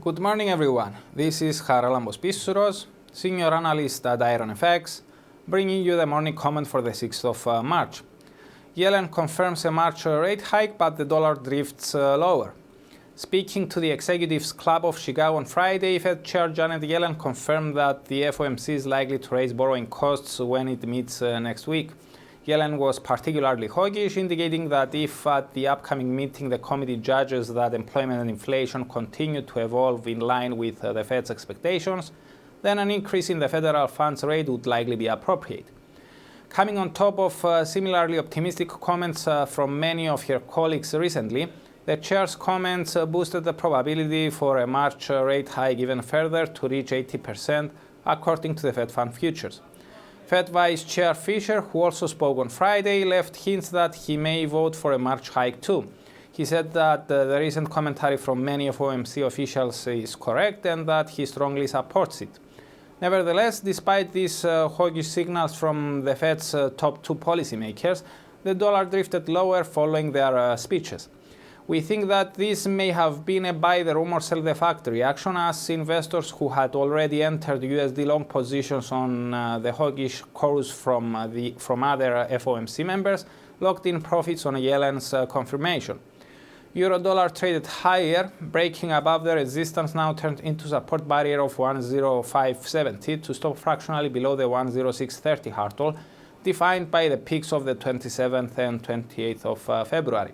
Good morning, everyone. This is Charalambos Pissouros, Senior Analyst at IronFX, bringing you the morning comment for the 6th of March. Yellen confirms a March rate hike, but the dollar drifts lower. Speaking to the Executives Club of Chicago on Friday, Fed Chair Janet Yellen confirmed that the FOMC is likely to raise borrowing costs when it meets next week. Yellen was particularly hawkish, indicating that if at the upcoming meeting the committee judges that employment and inflation continue to evolve in line with the Fed's expectations, then an increase in the federal funds rate would likely be appropriate. Coming on top of similarly optimistic comments from many of her colleagues recently, the chair's comments boosted the probability for a March rate hike even further to reach 80%, according to the Fed Fund futures. Fed Vice Chair Fisher, who also spoke on Friday, left hints that he may vote for a March hike too. He said that the recent commentary from many FOMC officials is correct and that he strongly supports it. Nevertheless, despite these hawkish signals from the Fed's top two policymakers, the dollar drifted lower following their speeches. We think that this may have been a buy the rumor sell the fact reaction, as investors who had already entered USD-long positions on the hawkish chorus from other FOMC members locked in profits on Yellen's confirmation. Euro-dollar traded higher, breaking above the resistance now turned into support barrier of 105.70 to stop fractionally below the 106.30 hurdle, defined by the peaks of the 27th and 28th of February.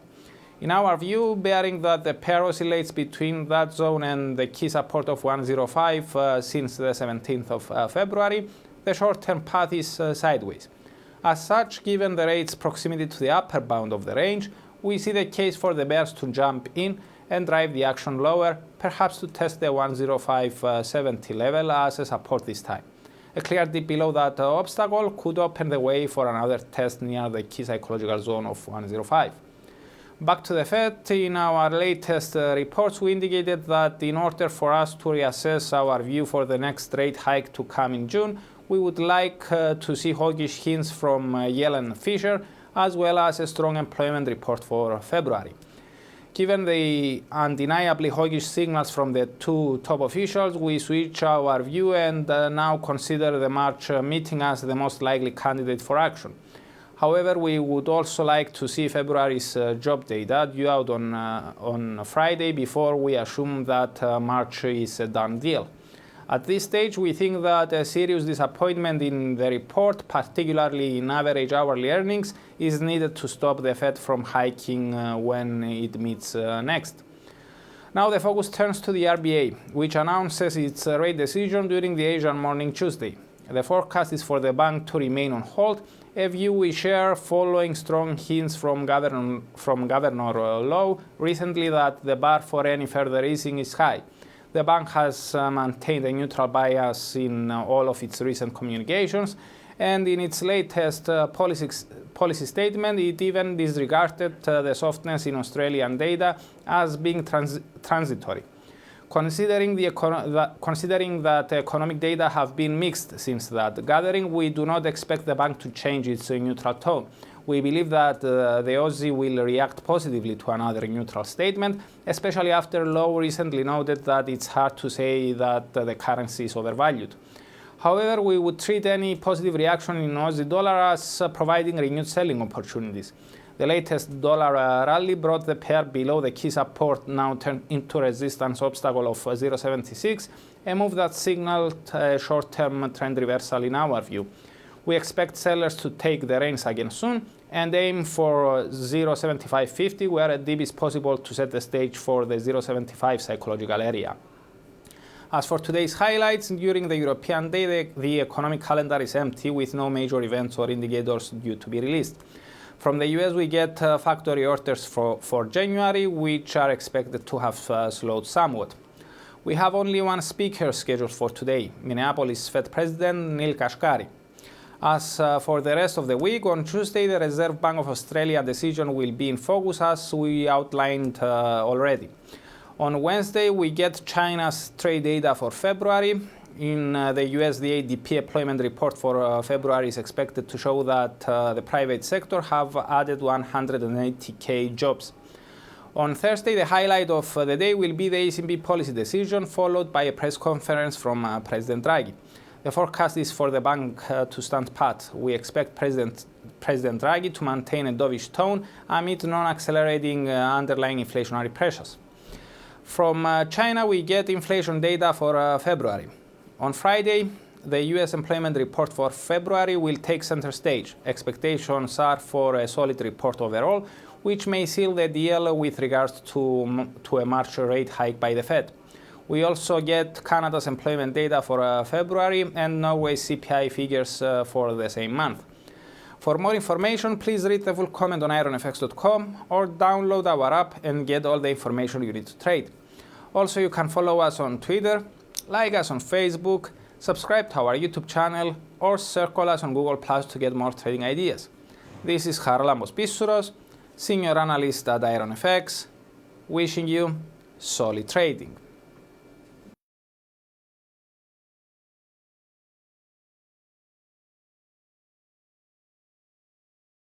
In our view, bearing that the pair oscillates between that zone and the key support of 105 since the 17th of February, the short-term path is sideways. As such, given the rate's proximity to the upper bound of the range, we see the case for the bears to jump in and drive the action lower, perhaps to test the 105.70 level as a support this time. A clear dip below that obstacle could open the way for another test near the key psychological zone of 105. Back to the Fed, in our latest reports, we indicated that in order for us to reassess our view for the next rate hike to come in June, we would like to see hawkish hints from Yellen and Fisher, as well as a strong employment report for February. Given the undeniably hawkish signals from the two top officials, we switch our view and now consider the March meeting as the most likely candidate for action. However, we would also like to see February's job data due out on Friday before we assume that March is a done deal. At this stage, we think that a serious disappointment in the report, particularly in average hourly earnings, is needed to stop the Fed from hiking when it meets next. Now the focus turns to the RBA, which announces its rate decision during the Asian morning Tuesday. The forecast is for the bank to remain on hold, a view we share following strong hints from Governor Lowe recently that the bar for any further easing is high. The bank has maintained a neutral bias in all of its recent communications, and in its latest policy statement, it even disregarded the softness in Australian data as being transitory. Considering that economic data have been mixed since that gathering, we do not expect the bank to change its neutral tone. We believe that the Aussie will react positively to another neutral statement, especially after Lowe recently noted that it's hard to say that the currency is overvalued. However, we would treat any positive reaction in Aussie dollar as providing renewed selling opportunities. The latest dollar rally brought the pair below the key support, now turned into resistance obstacle of 0.76, a move that signaled a short-term trend reversal in our view. We expect sellers to take the reins again soon and aim for 0.7550, where a dip is possible to set the stage for the 0.75 psychological area. As for today's highlights, during the European day, the economic calendar is empty with no major events or indicators due to be released. From the US, we get factory orders for January, which are expected to have slowed somewhat. We have only one speaker scheduled for today, Minneapolis Fed President Neel Kashkari. As for the rest of the week, on Tuesday, the Reserve Bank of Australia decision will be in focus, as we outlined already. On Wednesday, we get China's trade data for February. In the USD ADP employment report for February is expected to show that the private sector have added 180,000 jobs. On Thursday, the highlight of the day will be the ECB policy decision, followed by a press conference from President Draghi. The forecast is for the bank to stand pat. We expect President Draghi to maintain a dovish tone amid non-accelerating underlying inflationary pressures. From China, we get inflation data for February. On Friday, the US employment report for February will take center stage. Expectations are for a solid report overall, which may seal the deal with regards to a March rate hike by the Fed. We also get Canada's employment data for February and Norway's CPI figures for the same month. For more information, please read the full comment on IronFX.com or download our app and get all the information you need to trade. Also, you can follow us on Twitter, like us on Facebook, subscribe to our YouTube channel, or circle us on Google Plus to get more trading ideas. This is Charalambos Pissouros, Senior Analyst at IronFX, wishing you solid trading.